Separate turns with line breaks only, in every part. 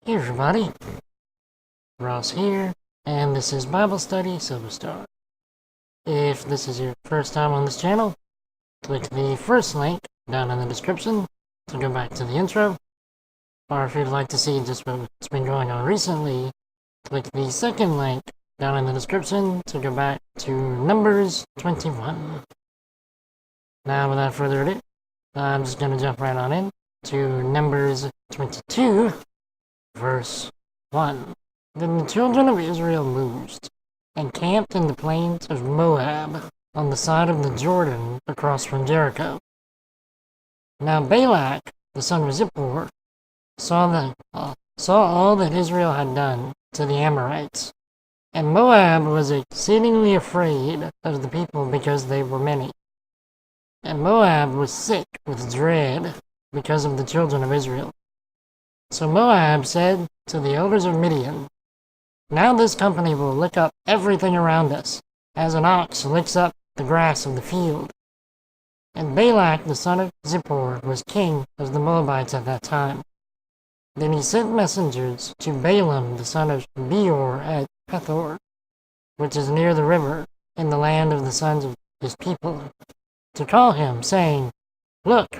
Hey everybody, Ross here, and this is Bible Study Silver Star. If this is your first time on this channel, click the first link down in the description to go back to the intro, or if you'd like to see just what's been going on recently, click the second link down in the description to go back to Numbers 21. Now, without further ado, I'm just going to jump right on in to Numbers 22, verse 1. Then the children of Israel moved and camped in the plains of Moab on the side of the Jordan across from Jericho. Now Balak, the son of Zippor, saw all that Israel had done to the Amorites, and Moab was exceedingly afraid of the people because they were many. And Moab was sick with dread because of the children of Israel. So Moab said to the elders of Midian, "Now this company will lick up everything around us, as an ox licks up the grass of the field." And Balak the son of Zippor was king of the Moabites at that time. Then he sent messengers to Balaam the son of Beor at Pethor, which is near the river, in the land of the sons of his people, to call him, saying, "Look,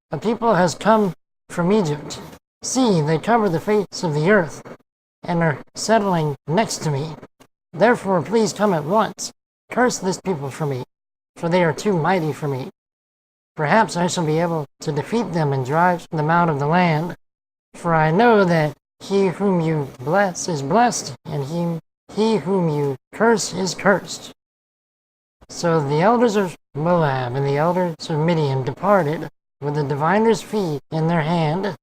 a people has come from Egypt. See, they cover the face of the earth, and are settling next to me. Therefore please come at once, curse this people for me, for they are too mighty for me. Perhaps I shall be able to defeat them and drive them out of the land. For I know that he whom you bless is blessed, and he whom you curse is cursed." So the elders of Moab and the elders of Midian departed with the diviner's fee in their hand,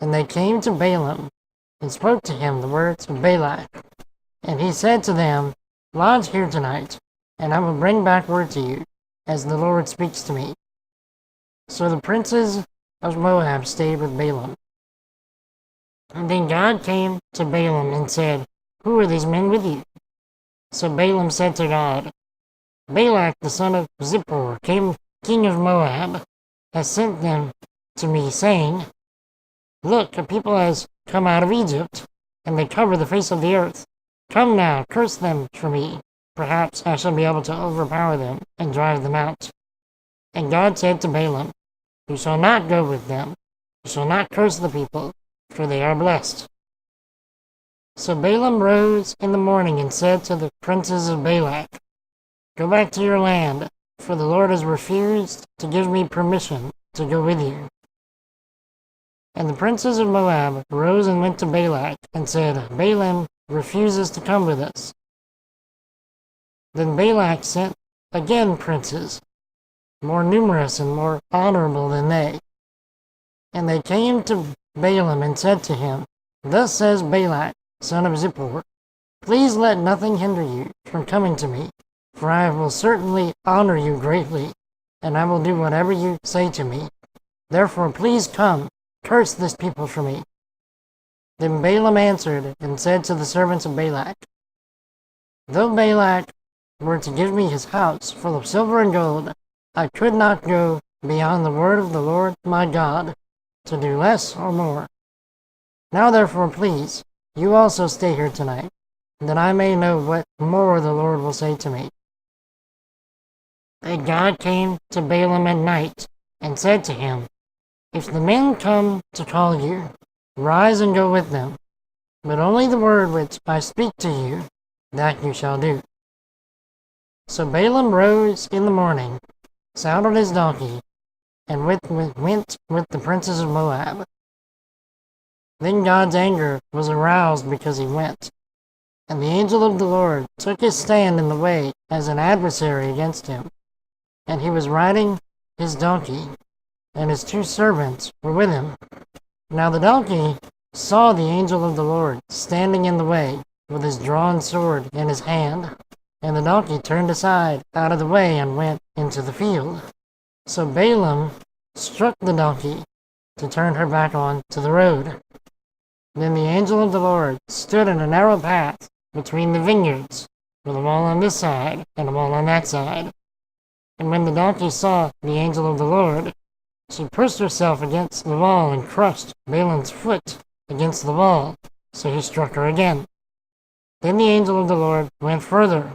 and they came to Balaam and spoke to him the words of Balak. And he said to them, "Lodge here tonight, and I will bring back word to you, as the Lord speaks to me." So the princes of Moab stayed with Balaam. And then God came to Balaam and said, "Who are these men with you?" So Balaam said to God, "Balak the son of Zippor, king of Moab, has sent them to me, saying, 'Look, a people has come out of Egypt, and they cover the face of the earth. Come now, curse them for me. Perhaps I shall be able to overpower them and drive them out.' And God said to Balaam, 'You shall not go with them. You shall not curse the people, for they are blessed.' So Balaam rose in the morning and said to the princes of Balak, 'Go back to your land, for the Lord has refused to give me permission to go with you.' And the princes of Moab rose and went to Balak and said, 'Balaam refuses to come with us.' Then Balak sent again princes, more numerous and more honorable than they. And they came to Balaam and said to him, 'Thus says Balak, son of Zippor, please let nothing hinder you from coming to me, for I will certainly honor you greatly, and I will do whatever you say to me. Therefore please come, curse this people for me.' Then Balaam answered and said to the servants of Balak, 'Though Balak were to give me his house full of silver and gold, I could not go beyond the word of the Lord my God, to do less or more. Now therefore please, you also stay here tonight, that I may know what more the Lord will say to me.' And God came to Balaam at night and said to him, 'If the men come to call you, rise and go with them, but only the word which I speak to you, that you shall do.' So Balaam rose in the morning, saddled his donkey, and went with the princes of Moab. Then God's anger was aroused because he went, and the angel of the Lord took his stand in the way as an adversary against him. And he was riding his donkey, and his two servants were with him. Now the donkey saw the angel of the Lord standing in the way with his drawn sword in his hand, and the donkey turned aside out of the way and went into the field. So Balaam struck the donkey to turn her back on to the road. Then the angel of the Lord stood in a narrow path between the vineyards, with a wall on this side and a wall on that side. And when the donkey saw the angel of the Lord, she pushed herself against the wall and crushed Balaam's foot against the wall, so he struck her again. Then the angel of the Lord went further,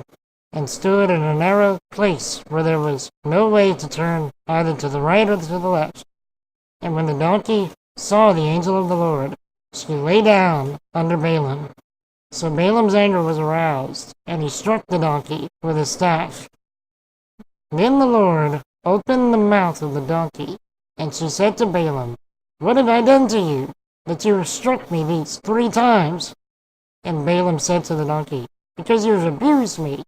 and stood in a narrow place where there was no way to turn either to the right or to the left. And when the donkey saw the angel of the Lord, she lay down under Balaam. So Balaam's anger was aroused, and he struck the donkey with his staff. Then the Lord opened the mouth of the donkey, and she said to Balaam, "What have I done to you, that you have struck me these 3 times? And Balaam said to the donkey, "Because you have abused me.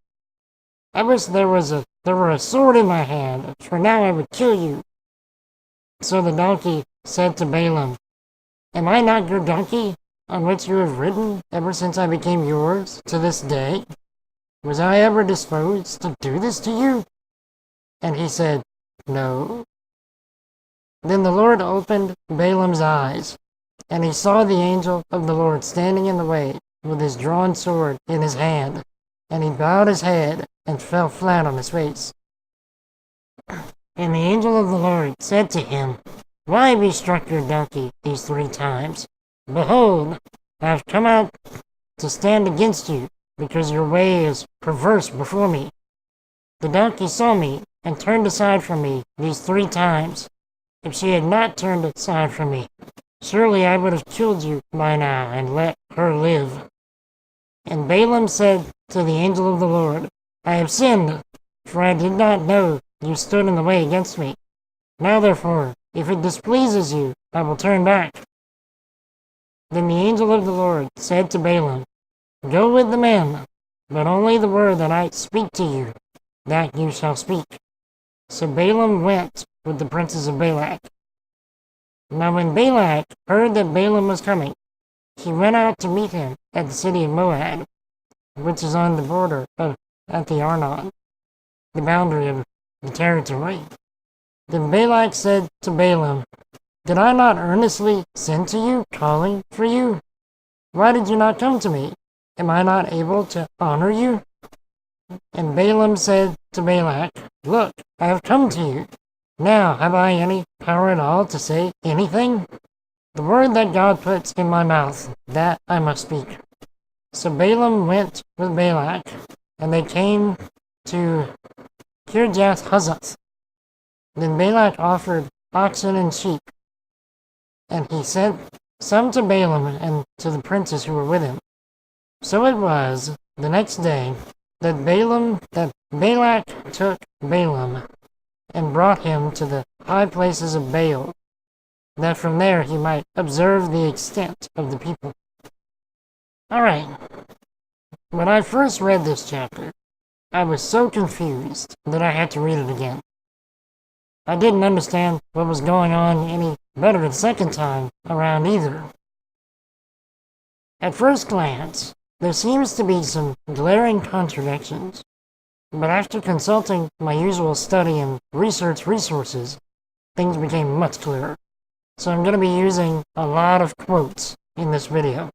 I wish there were a sword in my hand, for now I would kill you." So the donkey said to Balaam, "Am I not your donkey, on which you have ridden ever since I became yours to this day? Was I ever disposed to do this to you?" And he said, "No." Then the Lord opened Balaam's eyes, and he saw the angel of the Lord standing in the way with his drawn sword in his hand, and he bowed his head and fell flat on his face. And the angel of the Lord said to him, "Why have you struck your donkey these 3 times? Behold, I have come out to stand against you, because your way is perverse before me. The donkey saw me and turned aside from me these 3 times. If she had not turned aside from me, surely I would have killed you by now and let her live." And Balaam said to the angel of the Lord, "I have sinned, for I did not know you stood in the way against me. Now therefore, if it displeases you, I will turn back." Then the angel of the Lord said to Balaam, "Go with the men, but only the word that I speak to you, that you shall speak." So Balaam went with the princes of Balak. Now when Balak heard that Balaam was coming, he went out to meet him at the city of Moab, which is on the border at the Arnon, the boundary of the territory. Then Balak said to Balaam, "Did I not earnestly send to you, calling for you? Why did you not come to me? Am I not able to honor you?" And Balaam said to Balak, "Look, I have come to you. Now have I any power at all to say anything? The word that God puts in my mouth, that I must speak." So Balaam went with Balak, and they came to Kirjath Huzoth. Then Balak offered oxen and sheep, and he sent some to Balaam and to the princes who were with him. So it was the next day that Balak took Balaam and brought him to the high places of Baal, that from there he might observe the extent of the people. Alright, when I first read this chapter, I was so confused that I had to read it again. I didn't understand what was going on any better the second time around either. At first glance, there seems to be some glaring contradictions, but after consulting my usual study and research resources, things became much clearer. So I'm going to be using a lot of quotes in this video.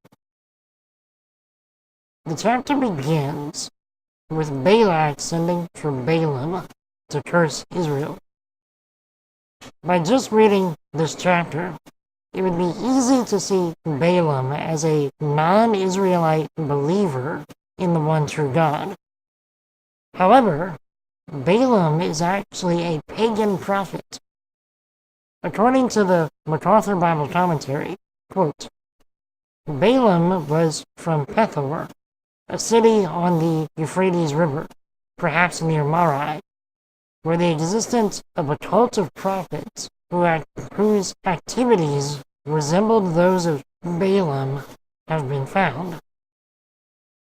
The chapter begins with Balak sending for Balaam to curse Israel. By just reading this chapter, it would be easy to see Balaam as a non-Israelite believer in the one true God. However, Balaam is actually a pagan prophet. According to the MacArthur Bible Commentary, quote, Balaam was from Pethor, a city on the Euphrates River, perhaps near Marai, where the existence of a cult of prophets whose activities resembled those of Balaam have been found.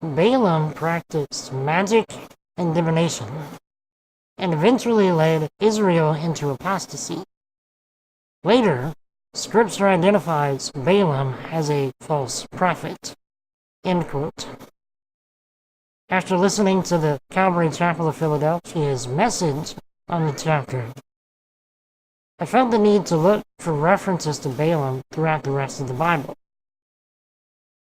Balaam practiced magic and divination, and eventually led Israel into apostasy. Later, Scripture identifies Balaam as a false prophet. End quote. After listening to the Calvary Chapel of Philadelphia's message on the chapter, I felt the need to look for references to Balaam throughout the rest of the Bible.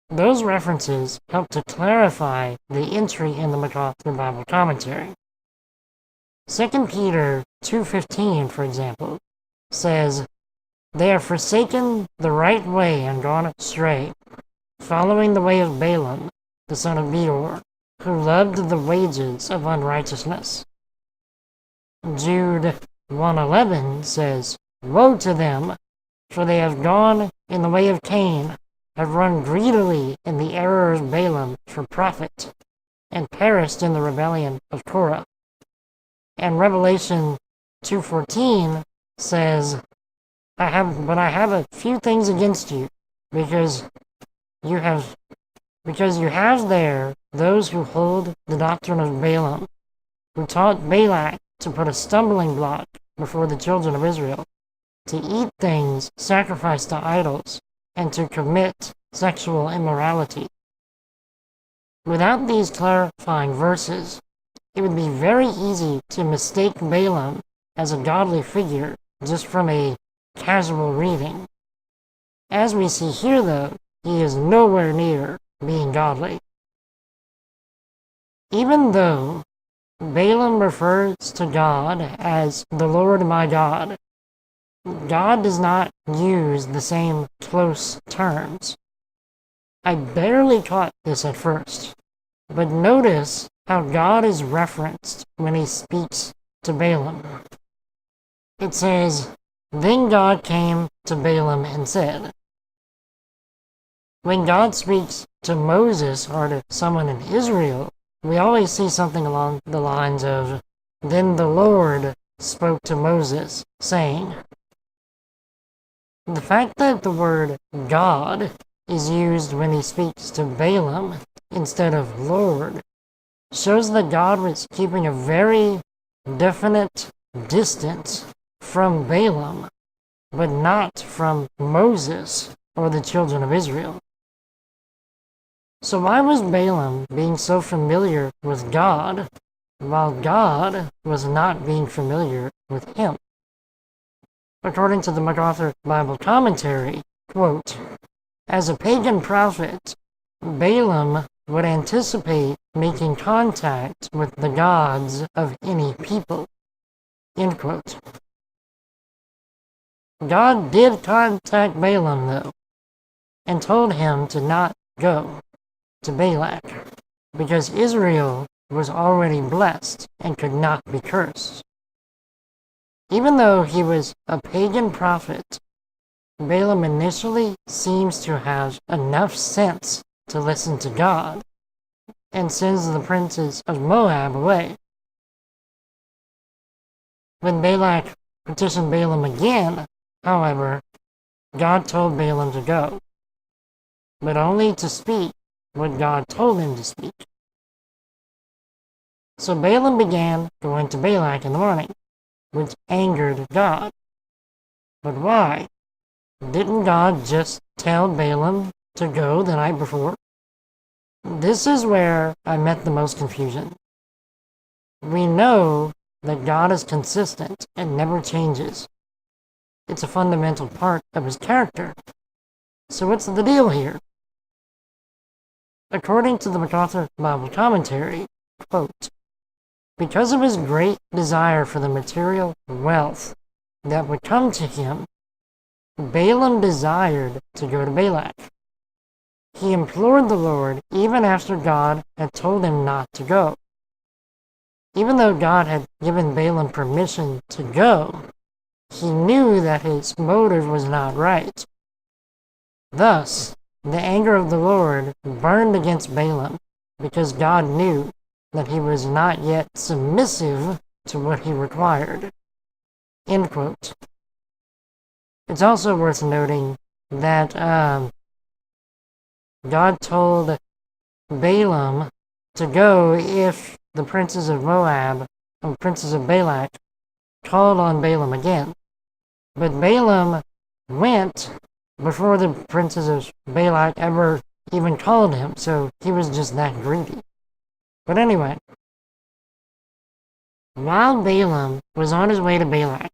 Those references help to clarify the entry in the MacArthur Bible Commentary. 2 Peter 2:15, for example, says, They have forsaken the right way and gone astray, following the way of Balaam, the son of Beor, who loved the wages of unrighteousness. Jude 1:11 says, Woe to them, for they have gone in the way of Cain, have run greedily in the error of Balaam for profit, and perished in the rebellion of Korah. And Revelation 2:14 says, I have a few things against you, because you have there those who hold the doctrine of Balaam, who taught Balak to put a stumbling block before the children of Israel, to eat things sacrificed to idols, and to commit sexual immorality. Without these clarifying verses, it would be very easy to mistake Balaam as a godly figure just from a casual reading. As we see here, though, he is nowhere near being godly. Even though Balaam refers to God as the Lord my God, God does not use the same close terms. I barely caught this at first, but notice how God is referenced when he speaks to Balaam. It says, Then God came to Balaam and said. When God speaks to Moses or to someone in Israel, we always see something along the lines of, Then the Lord spoke to Moses, saying. The fact that the word God is used when he speaks to Balaam instead of Lord shows that God was keeping a very definite distance from Balaam, but not from Moses or the children of Israel. So why was Balaam being so familiar with God while God was not being familiar with him? According to the MacArthur Bible Commentary, quote, As a pagan prophet, Balaam would anticipate making contact with the gods of any people, end quote. God did contact Balaam, though, and told him to not go to Balak, because Israel was already blessed and could not be cursed. Even though he was a pagan prophet, Balaam initially seems to have enough sense to listen to God, and sends the princes of Moab away. When Balak petitioned Balaam again, however, God told Balaam to go, but only to speak what God told him to speak. So Balaam began going to Balak in the morning, which angered God. But why? Didn't God just tell Balaam to go the night before? This is where I met the most confusion. We know that God is consistent and never changes. It's a fundamental part of his character. So what's the deal here? According to the MacArthur Bible Commentary, quote, Because of his great desire for the material wealth that would come to him, Balaam desired to go to Balak. He implored the Lord even after God had told him not to go. Even though God had given Balaam permission to go, he knew that his motive was not right. Thus, the anger of the Lord burned against Balaam because God knew that he was not yet submissive to what he required. End quote. It's also worth noting that God told Balaam to go if the princes of Moab and princes of Balak called on Balaam again. But Balaam went before the princes of Balak ever even called him, so he was just that greedy. But anyway, while Balaam was on his way to Balak,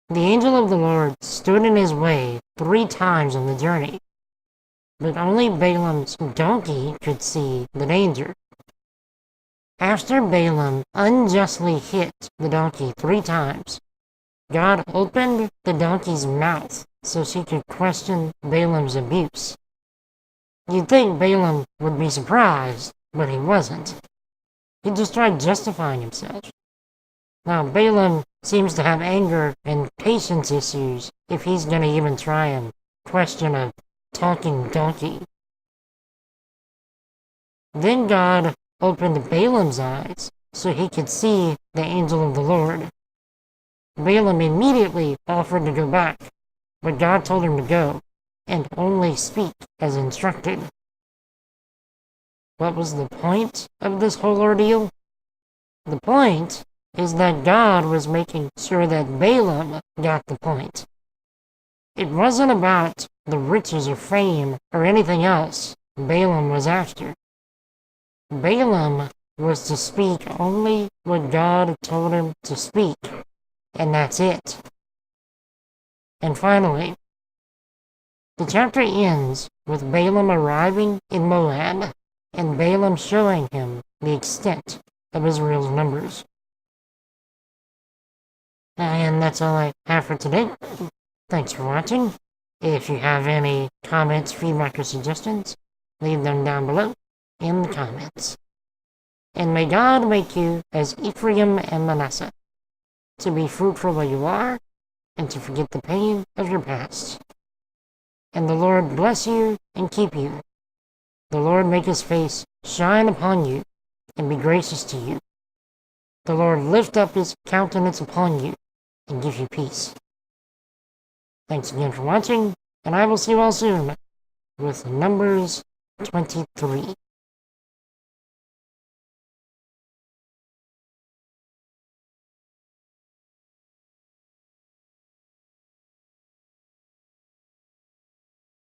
the angel of the Lord stood in his way 3 times on the journey, but only Balaam's donkey could see the danger. After Balaam unjustly hit the donkey 3 times, God opened the donkey's mouth so she could question Balaam's abuse. You'd think Balaam would be surprised, but he wasn't. He just tried justifying himself. Now, Balaam seems to have anger and patience issues if he's going to even try and question a talking donkey. Then God opened Balaam's eyes so he could see the angel of the Lord. Balaam immediately offered to go back, but God told him to go and only speak as instructed. What was the point of this whole ordeal? The point is that God was making sure that Balaam got the point. It wasn't about the riches or fame or anything else Balaam was after. Balaam was to speak only what God told him to speak, and that's it. And finally, the chapter ends with Balaam arriving in Moab, and Balaam showing him the extent of Israel's numbers. And that's all I have for today. Thanks for watching. If you have any comments, feedback, or suggestions, leave them down below in the comments. And may God make you as Ephraim and Manasseh, to be fruitful where you are, and to forget the pain of your past. And the Lord bless you and keep you. The Lord make his face shine upon you and be gracious to you. The Lord lift up his countenance upon you and give you peace. Thanks again for watching, and I will see you all soon with Numbers 23.